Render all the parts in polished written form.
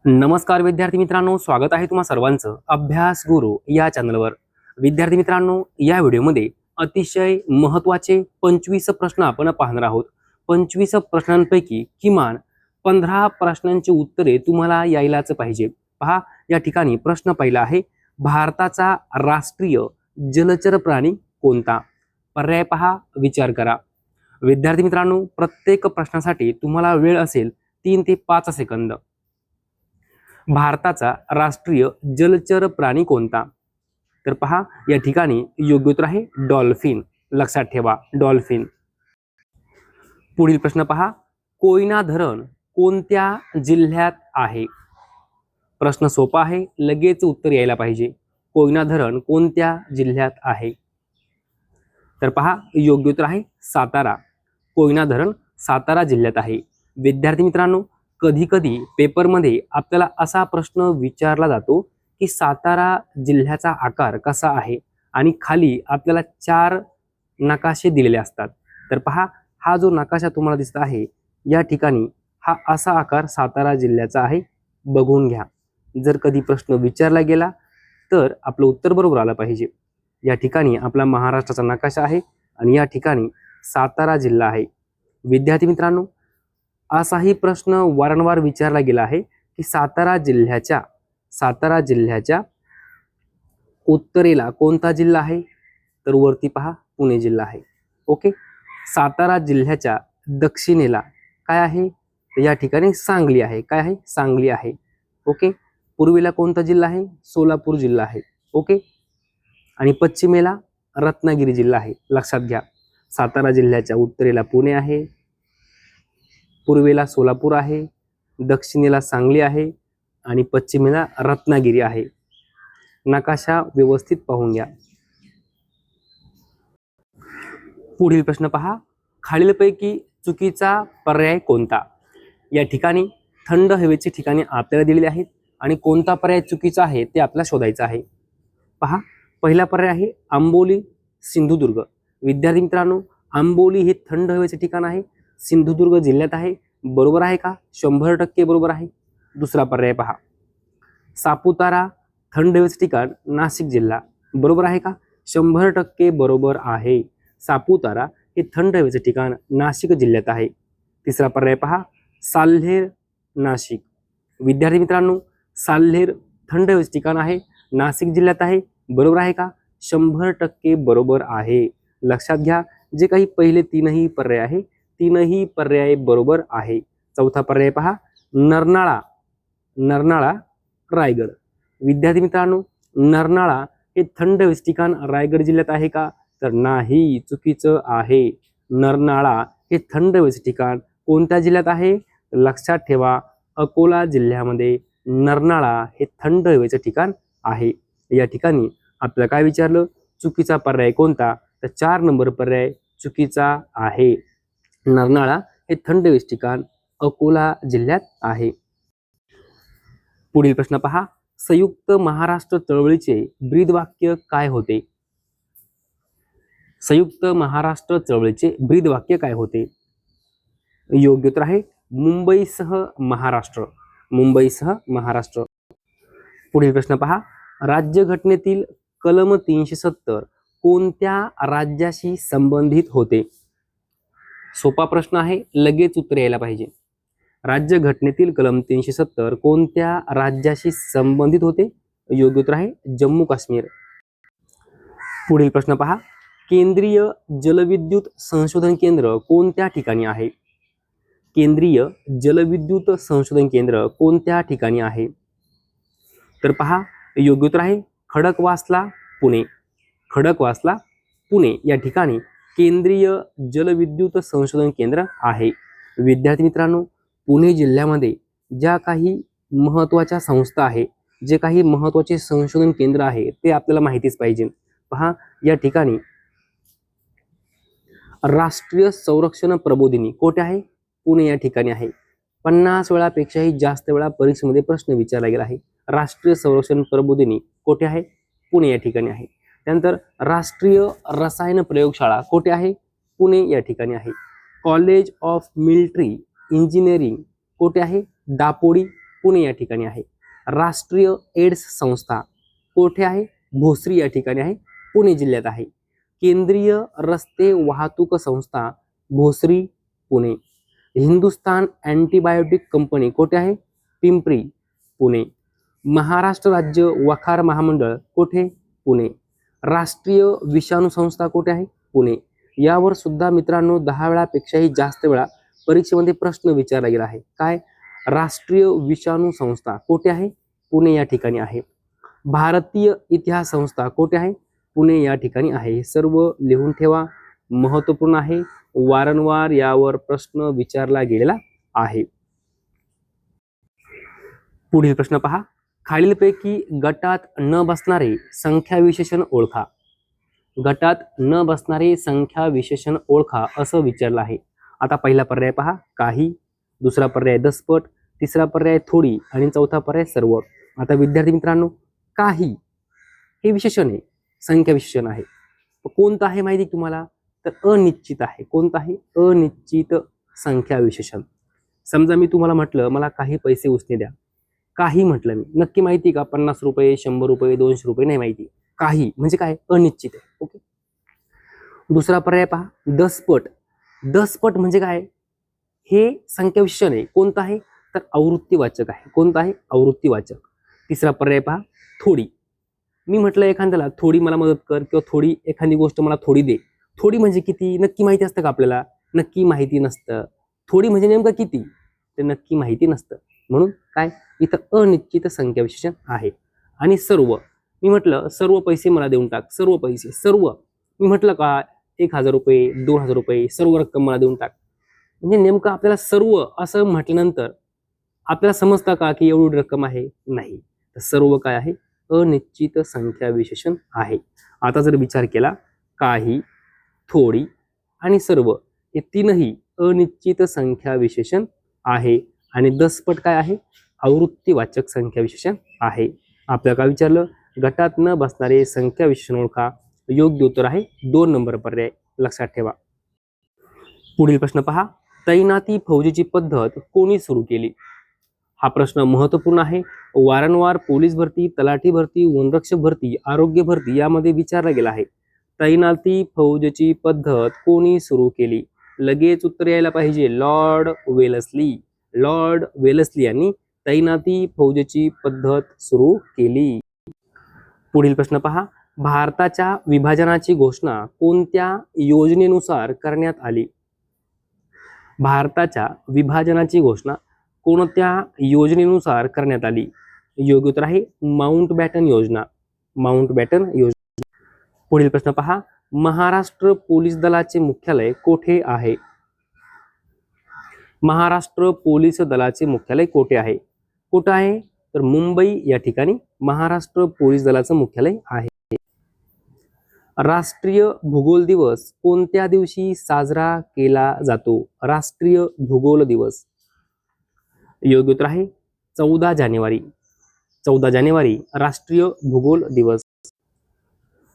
नमस्कार विद्यार्थी मित्रांनो, स्वागत आहे तुम्हा सर्वांचं अभ्यास गुरु या चॅनलवर। विद्यार्थी मित्रांनो, या व्हिडिओमध्ये अतिशय महत्त्वाचे 25 प्रश्न आपण पाहणार आहोत। 25 प्रश्नांपैकी किमान 15 प्रश्नांची उत्तरे तुम्हाला यायलाच पाहिजे। पहा, या ठिकाणी प्रश्न पहिला आहे, भारताचा राष्ट्रीय जलचर प्राणी कोणता? पर्याय पहा, विचार करा। विद्यार्थी मित्रांनो, प्रत्येक प्रश्नासाठी तुम्हाला वेळ असेल 3 ते 5 सेकंद। भारताचा राष्ट्रीय जलचर प्राणी कोणता? तर पहा, या ठिकाणी योग्य उत्तर आहे डॉल्फिन। लक्षात ठेवा, डॉल्फिन। पुढील प्रश्न पहा, कोयना धरण कोणत्या जिल्ह्यात आहे? प्रश्न सोपा आहे, लगेच उत्तर यायला पाहिजे। कोयना धरण कोणत्या जिल्ह्यात आहे? तर पहा, योग्य उत्तर आहे सातारा। कोयना धरण सातारा जिल्ह्यात आहे। विद्यार्थी मित्रांनो, कधी कधी पेपरमध्ये आपल्याला असा प्रश्न विचारला जातो की सातारा जिल्ह्याचा आकार कसा आहे, आणि खाली आपल्याला 4 नकाशे दिलेले असतात। तर पहा, हा जो नकाशा तुम्हाला दिसत आहे, या ठिकाणी हा असा आकार सातारा जिल्ह्याचा आहे, बघून घ्या। जर कधी प्रश्न विचारला गेला तर आपलं उत्तर बरोबर आलं पाहिजे। या ठिकाणी आपला महाराष्ट्राचा नकाशा आहे आणि या ठिकाणी सातारा जिल्हा आहे। विद्यार्थी मित्रांनो, असाही प्रश्न वारंवार विचारला गेला आहे की सातारा जिल्ह्याच्या उत्तरेला कोणता जिल्हा आहे? तर वरती पहा, पुणे जिल्हा आहे। ओके, सातारा जिल्ह्याच्या दक्षिणेला काय आहे? तर या ठिकाणी सांगली आहे। काय आहे? सांगली आहे। ओके, पूर्वेला कोणता जिल्हा आहे? सोलापूर जिल्हा आहे। ओके, आणि पश्चिमेला रत्नागिरी जिल्हा आहे। लक्षात घ्या, सातारा जिल्ह्याच्या उत्तरेला पुणे आहे, पूर्वेला सोलापूर आहे, दक्षिणेला सांगली आहे आणि पश्चिमेला रत्नागिरी आहे। नकाशा व्यवस्थित पाहून घ्या। पुढील प्रश्न पहा, खालीलपैकी चुकीचा पर्याय कोणता? या ठिकाणी थंड हवेची ठिकाणे आपल्याला दिलेली आहेत आणि कोणता पर्याय चुकीचा आहे ते आपल्याला शोधायचं आहे। पहा, पहिला पर्याय आहे आंबोली, सिंधुदुर्ग। विद्यार्थी मित्रांनो, आंबोली हे थंड हवेचे ठिकाण आहे, सिंधुदुर्ग जिल्ह्यात आहे। बरोबर आहे का? 100% बरोबर आहे। दुसरा पर्याय पहा, सापुतारा थंड हवेचे ठिकाण, नाशिक जिल्हा। बरोबर आहे का? 100% बरोबर आहे। सापुतारा हे थंड हवेचे ठिकाण नाशिक जिल्ह्यात आहे। तिसरा पर्याय पहा, साल्हेर, नाशिक। विद्यार्थी मित्रांनो, साल्हेर थंड हवेचे ठिकाण आहे, नाशिक जिल्ह्यात आहे। बरोबर आहे का? 100% बरोबर आहे। लक्षात घ्या, जे काही पहिले 3ही पर्याय आहे, 3ही पर्याय बरोबर आहे। चौथा पर्याय पहा, नरनाळा, रायगड। विद्यार्थी मित्रांनो, नरनाळा हे थंड हवेचे ठिकाण रायगड जिल्ह्यात आहे का? तर नाही, चुकीचं आहे। नरनाळा हे थंड हवेचे ठिकाण कोणत्या जिल्ह्यात आहे? लक्षात ठेवा, अकोला जिल्ह्यामध्ये नरनाळा हे थंड हवेचे ठिकाण आहे। या ठिकाणी आपल्याला काय विचारलं? चुकीचा पर्याय कोणता? तर 4 नंबर पर्याय चुकीचा आहे। नरनाळा हे थंड हवेचे ठिकाण अकोला जिल्ह्यात आहे। पुढील प्रश्न पहा, संयुक्त महाराष्ट्र चळवळीचे ब्रीदवाक्य काय होते? संयुक्त महाराष्ट्र चळवळीचे ब्रीदवाक्य काय होते? योग्य उत्तर आहे मुंबईसह महाराष्ट्र। मुंबईसह महाराष्ट्र। पुढील प्रश्न पहा, राज्यघटनेतील कलम 370 कोणत्या राज्याशी संबंधित होते? सोपा प्रश्न आहे, लगेच उत्तर यायला पाहिजे। राज्यघटनेतील कलम 370 कोणत्या राज्याशी संबंधित होते? योग्य उत्तर आहे जम्मू काश्मीर। पुढील प्रश्न पहा, केंद्रीय जलविद्युत संशोधन केंद्र कोणत्या ठिकाणी आहे? केंद्रीय जलविद्युत संशोधन केंद्र कोणत्या ठिकाणी आहे? तर पहा, योग्य उत्तर आहे खडकवासला, पुणे। खडकवासला, पुणे या ठिकाणी केंद्रीय जलविद्युत संशोधन केंद्र आहे। विद्यार्थी मित्रांनो, पुणे जिल्ह्यामध्ये ज्या काही महत्त्वाच्या संस्था आहे, जे काही महत्त्वाचे संशोधन केंद्र आहे, ते आपल्याला माहितीच पाहिजे। पहा, या ठिकाणी राष्ट्रीय संरक्षण प्रबोधिनी कोठे आहे? पुणे या ठिकाणी आहे। 50 वेळापेक्षाही जास्त वेळा परीक्षेमध्ये प्रश्न विचारला गेला आहे। राष्ट्रीय संरक्षण प्रबोधिनी कोठे आहे? पुणे या ठिकाणी आहे। त्यानंतर राष्ट्रीय रसायन प्रयोगशाळा कोठे आहे? पुणे या ठिकाणी आहे। कॉलेज ऑफ मिलिटरी इंजिनिअरिंग कोठे आहे? दापोडी पुणे या ठिकाणी आहे. राष्ट्रीय एड्स संस्था कोठे आहे? भोसरी या ठिकाणी आहे, पुणे जिल्ह्यात आहे. केंद्रीय रस्ते वाहतूक संस्था भोसरी, पुणे. हिंदुस्तान अँटीबायोटिक कंपनी कोठे आहे? पिंपरी, पुणे. महाराष्ट्र राज्य वखार महामंडळ कोठे? पुणे. राष्ट्रीय विषाणू संस्था कोठे आहे? पुणे. यावर सुद्धा मित्रांनो 10 वेळापेक्षाही जास्त वेळा परीक्षेमध्ये प्रश्न विचारला गेला आहे. काय? राष्ट्रीय विषाणू संस्था कोठे आहे? पुणे या ठिकाणी आहे. भारतीय इतिहास संस्था कोठे आहे? पुणे या ठिकाणी आहे. हे सर्व लिहून ठेवा, महत्त्वपूर्ण आहे. वारंवार यावर प्रश्न विचारला गेलेला आहे. पुढील प्रश्न पहा. खालीलपैकी गटात न बसणारे संख्या विशेषण ओळखा. गटात न बसणारे संख्या विशेषण ओळखा असं विचारलं आहे. आता पहिला पर्याय पहा, काही. दुसरा पर्याय दसपट, तिसरा पर्याय थोडी आणि चौथा पर्याय सर्व. आता विद्यार्थी मित्रांनो, काही हे विशेषण आहे, संख्या विशेषण आहे. कोणतं आहे माहिती तुम्हाला? तर अनिश्चित आहे. कोणतं आहे? अनिश्चित संख्या विशेषण. समजा मी तुम्हाला म्हटलं मला काही पैसे उसने द्या, काही म्हटलं मी, नक्की माहिती का? 50 रुपये, 100 रुपये, 200 रुपये नाही माहिती. काही म्हणजे काय? अनिश्चित आहे. ओके. दुसरा पर्याय पहा, दसपट. दसपट म्हणजे काय? हे संख्या विशेषण आहे. कोणतं आहे? तर आवृत्तीवाचक आहे. कोणतं आहे? आवृत्तीवाचक. तिसरा पर्याय पहा, थोडी. मी म्हटलं एखाद्याला थोडी मला मदत कर किंवा थोडी एखादी गोष्ट मला थोडी दे. थोडी म्हणजे किती नक्की माहिती असतं का आपल्याला? नक्की माहिती नसतं. थोडी म्हणजे नेमकं किती ते नक्की माहिती नसतं. म्हणून काय? इथं अनिश्चित संख्या विशेषण आहे. आणि सर्व, मी म्हटलं सर्व पैसे मला देऊन टाक. सर्व पैसे, सर्व. मी म्हटलं का 1000 रुपये, 2000 रुपये, सर्व रक्कम मला देऊन टाक. म्हणजे नेमकं आपल्याला सर्व असं म्हटल्यानंतर आपल्याला समजतं का की एवढी रक्कम आहे? नाही. तर सर्व काय आहे? अनिश्चित संख्या विशेषण आहे. आता जर विचार केला, काही, थोडी आणि सर्व हे तीनही अनिश्चित संख्या विशेषण आहे. आणि दसपट काय आहे? आवृत्तीवाचक संख्या विशेषण आहे. आपल्याला काय विचारलं? गटात न बसणारे संख्या विशेषण ओळखा. योग्य उत्तर आहे 2 नंबर पर्याय. लक्षात ठेवा. पुढील प्रश्न पहा. तैनाती फौजेची पद्धत कोणी सुरू केली? हा प्रश्न महत्त्वपूर्ण आहे. वारंवार पोलीस भरती, तलाठी भरती, वनरक्षक भरती, आरोग्य भरती यामध्ये विचारला गेला आहे. तैनाती फौजेची पद्धत कोणी सुरू केली? लगेच उत्तर यायला पाहिजे. Lord Wellesley. लॉर्ड वेलस्ली यांनी तैनाती फौजेची पद्धत सुरू केली. पुढील प्रश्न पहा. भारताच्या विभाजनाची घोषणा कोणत्या योजनेनुसार करण्यात आली? भारताच्या विभाजनाची घोषणा कोणत्या योजनेनुसार करण्यात आली? योग्य उत्तर आहे माउंटबॅटन योजना. माउंटबॅटन योजना. पुढील प्रश्न पहा. महाराष्ट्र पोलीस दलाचे मुख्यालय कोठे आहे? महाराष्ट्र पोलीस दलाचे मुख्यालय कोठे आहे? कुठं आहे? तर मुंबई या ठिकाणी महाराष्ट्र पोलीस दलाचं मुख्यालय आहे. राष्ट्रीय भूगोल दिवस कोणत्या दिवशी साजरा केला जातो? राष्ट्रीय भूगोल दिवस. योग्य उत्तर आहे 14 जानेवारी. 14 जानेवारी राष्ट्रीय भूगोल दिवस.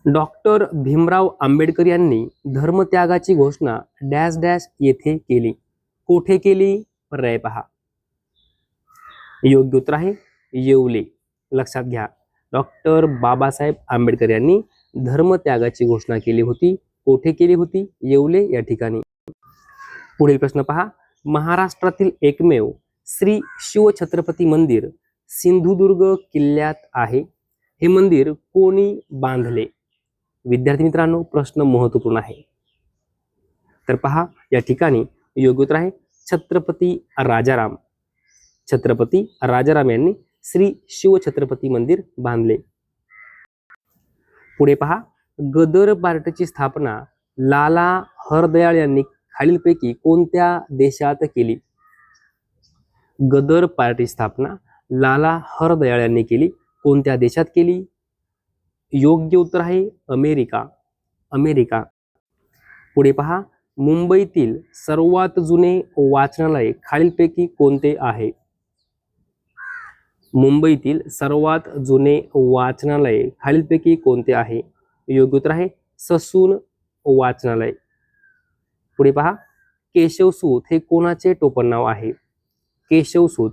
डॉक्टर भीमराव आंबेडकर यांनी धर्मत्यागाची घोषणा डॅश डॅश येथे केली. कोठे केली? पर्याय पहा. योग्य उत्तर आहे येवले. लक्षात घ्या. डॉक्टर बाबासाहेब आंबेडकर यांनी धर्मत्यागाची घोषणा केली होती. कोठे केली होती? येवले या ठिकाणी. पुढील प्रश्न पहा. महाराष्ट्रातील एकमेव श्री शिवछत्रपती मंदिर सिंधुदुर्ग किल्ल्यात आहे. हे मंदिर कोणी बांधले? विद्यार्थी मित्रांनो, प्रश्न महत्त्वपूर्ण आहे. तर पहा या ठिकाणी योग्य उत्तर आहे छत्रपती राजाराम. छत्रपती राजाराम यांनी श्री शिवछत्रपती मंदिर बांधले. पुढे पहा. गदर पार्टीची स्थापना लाला हरदयाळ यांनी खालीलपैकी कोणत्या देशात केली? गदर पार्टी स्थापना लाला हरदयाळ यांनी केली. कोणत्या देशात केली? योग्य उत्तर आहे अमेरिका. अमेरिका. पुढे पहा. मुंबईतील सर्वात जुने वाचनालय खालीलपैकी कोणते आहे? मुंबईतील सर्वात जुने वाचनालय खालीलपैकी कोणते आहे? योग्य उत्तर आहे ससून वाचनालय. पुढे पहा. केशवसूत हे कोणाचे टोपण नाव आहे? केशवसूत.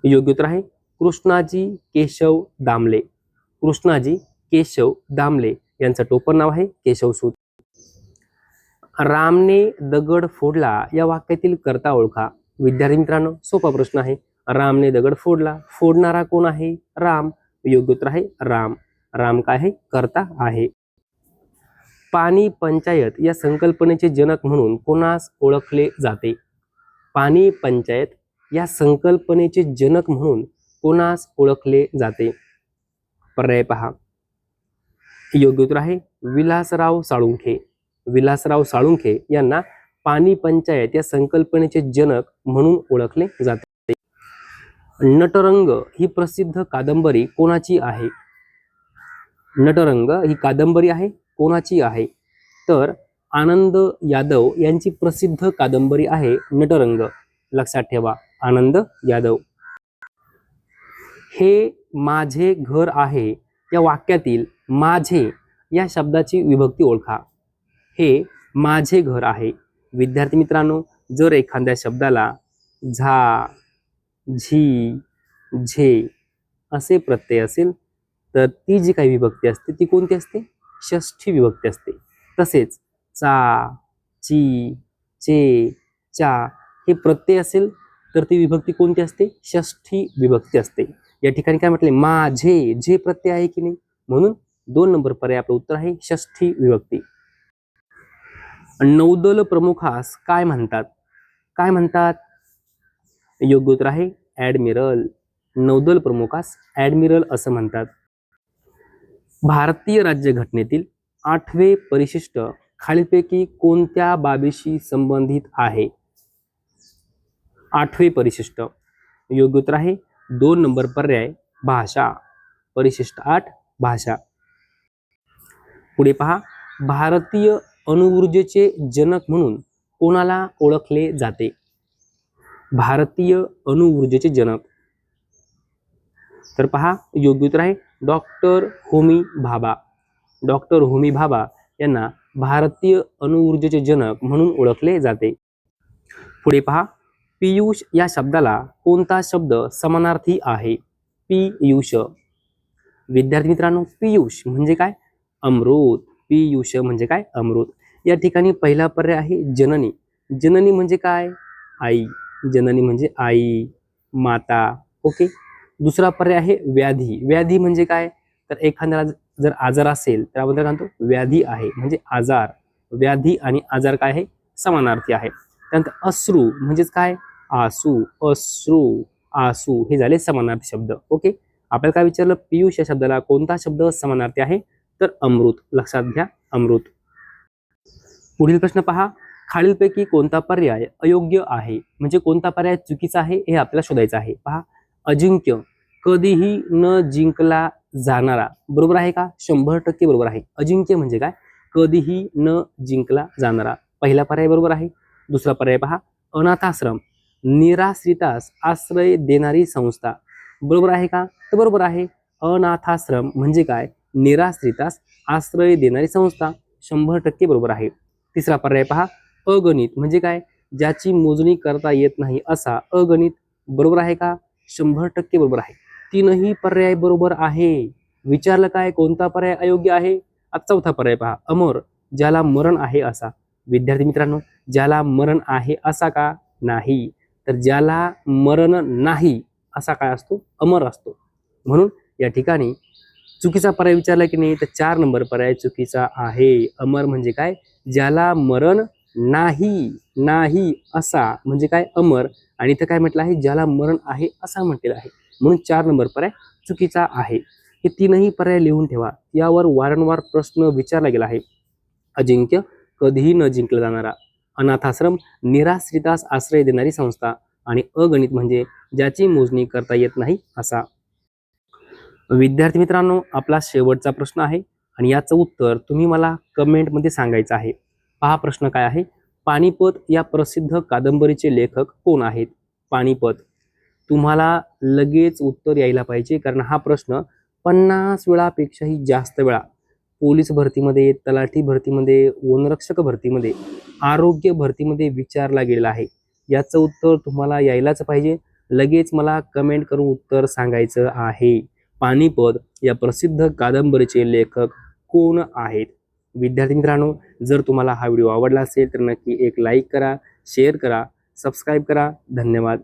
योग्य उत्तर आहे कृष्णाजी केशव दामले. कृष्णाजी केशव दामले यांचं टोपण नाव आहे केशवसूत. रामने दगड फोडला या वाक्यातील कर्ता ओळखा. विद्यार्थी मित्रांनो, सोपा प्रश्न आहे. रामने दगड फोडला, फोडणारा कोण आहे? राम. योग्य उत्तर आहे राम. राम काय आहे? कर्ता आहे. पाणी पंचायत या संकल्पनेचे जनक म्हणून कोणास ओळखले जाते? पाणी पंचायत या संकल्पनेचे जनक म्हणून कोणास ओळखले जाते? पर्याय पहा. योग्य उत्तर आहे विलासराव साळुंखे. विलासराव साळुंखे यांना पाणी पंचायत या संकल्पनेचे जनक म्हणून ओळखले जाते. नटरंग ही प्रसिद्ध कादंबरी कोणाची आहे? नटरंग ही कादंबरी आहे कोणाची आहे? तर आनंद यादव यांची प्रसिद्ध कादंबरी आहे नटरंग. लक्षात ठेवा, आनंद यादव. हे माझे घर आहे या वाक्यातील माझे या शब्दाची विभक्ती ओळखा. हे माझे घर आहे. विद्यार्थी मित्रांनो, जर एखाद्या शब्दाला झा, झी, झे असे प्रत्यय असेल तर ती जी काही विभक्ती असते ती कोणती असते? षष्ठी विभक्ती असते. तसेच चा, ची, चे, चा हे प्रत्यय असेल तर ती विभक्ती कोणती असते? षष्ठी विभक्ती असते. या ठिकाणी काय म्हटले? माझे, जे प्रत्यय आहे की नाही, म्हणून 2 नंबर पर्याय आपलं उत्तर आहे षष्ठी विभक्ती. नौदल प्रमुखास काय म्हणतात? काय म्हणतात? योग्य उत्तर आहे ॲडमिरल. नौदल प्रमुखास ॲडमिरल असं म्हणतात. भारतीय राज्यघटनेतील 8वे परिशिष्ट खालीलपैकी कोणत्या बाबीशी संबंधित आहे? 8वे परिशिष्ट. योग्य उत्तर आहे 2 नंबर पर्याय भाषा. परिशिष्ट 8 भाषा. पुढे पहा. भारतीय अणुऊर्जेचे जनक म्हणून कोणाला ओळखले जाते? भारतीय अणुऊर्जेचे जनक. तर पहा, योग्य उत्तर आहे डॉक्टर होमी भाभा. डॉक्टर होमी भाभा यांना भारतीय अणुऊर्जेचे जनक म्हणून ओळखले जाते. पुढे पहा. पीयूष या शब्दाला कोणता शब्द समानार्थी आहे? पीयूष. विद्यार्थी मित्रांनो, पीयूष म्हणजे काय? अमृत. पीयूष म्हणजे काय? अमृत. या ठिकाणी पहिला पर्याय आहे जननी. जननी म्हणजे काय? आई. जननी म्हणजे आई, माता. ओके. दुसरा पर्याय आहे व्याधी. व्याधी म्हणजे काय? तर एखाद्याला जर आजार असेल तर आपण काय म्हणतो? व्याधी आहे म्हणजे आजार. व्याधी आणि आजार काय आहे? समानार्थी आहे. त्यानंतर अश्रू म्हणजेच काय? आसू. अश्रू, आसू हे झाले समानार्थी शब्द. ओके. आपल्याला काय विचारलं? पीयूष या शब्दाला कोणता शब्द समानार्थी आहे? तर अमृत. लक्षात घ्या, अमृत. पुढील प्रश्न पहा. खालीलपैकी कोणता पर्याय अयोग्य आहे? म्हणजे कोणता पर्याय चुकीचा आहे हे आपल्याला शोधायचं आहे. पहा. अजिंक्य, कधीही न जिंकला जाणारा. बरोबर आहे का? 100% बरोबर आहे. अजिंक्य म्हणजे काय? कधीही न जिंकला जाणारा. पहिला पर्याय बरोबर आहे. दुसरा पर्याय पहा. अनाथाश्रम, निराश्रितास आश्रय देणारी संस्था. बरोबर आहे का? तर बरोबर आहे. अनाथाश्रम म्हणजे काय? निराश्रितास आश्रय देणारी संस्था. 100% बरोबर आहे. तिसरा पर्याय पहा. अगणित म्हणजे काय? ज्याची मोजणी करता येत नाही असा अगणित. बरोबर आहे का? 100% बरोबर आहे. तीनही पर्याय बरोबर आहे. विचारलं काय? कोणता पर्याय अयोग्य आहे? आता चौथा पर्याय पहा. अमर, ज्याला मरण आहे असा. विद्यार्थी मित्रांनो, ज्याला मरण आहे असा का? नाही. तर ज्याला मरण नाही असा काय असतो? अमर असतो. म्हणून या ठिकाणी चुकीचा पर्याय विचारला की नाही, तर 4 नंबर पर्याय चुकीचा आहे. अमर म्हणजे काय? ज्याला मरण नाही. नाही असा म्हणजे काय? अमर. आणि इथं काय म्हटलं आहे? ज्याला मरण आहे असा म्हटलेलं आहे. म्हणून 4 नंबर पर्याय चुकीचा आहे. हे तीनही पर्याय लिहून ठेवा. यावर वारंवार प्रश्न विचारला गेला आहे. अजिंक्य, कधीही न जिंकला जाणारा. अनाथाश्रम, निराश्रितास आश्रय देणारी संस्था. आणि अगणित म्हणजे ज्याची मोजणी करता येत नाही असा. विद्यार्थी मित्रांनो, आपला शेवटचा प्रश्न आहे आणि याचं उत्तर तुम्ही मला कमेंटमध्ये सांगायचं आहे. पहा प्रश्न काय आहे. पानिपत या प्रसिद्ध कादंबरीचे लेखक कोण आहेत? पानिपत. तुम्हाला लगेच उत्तर यायला पाहिजे, कारण हा प्रश्न 50 वेळापेक्षाही जास्त वेळा पोलीस भरतीमध्ये, तलाठी भरतीमध्ये, वनरक्षक भरतीमध्ये, आरोग्य भरतीमध्ये विचारला गेलेला आहे. याचं उत्तर तुम्हाला यायलाच पाहिजे. लगेच मला कमेंट करून उत्तर सांगायचं आहे. पानिपत या प्रसिद्ध कादंबरीचे लेखक कोण आहेत? विद्यार्थी मित्रांनो, जर तुम्हाला हा व्हिडिओ आवडला असेल तर नक्की एक लाईक करा, शेअर करा, सबस्क्राईब करा. धन्यवाद.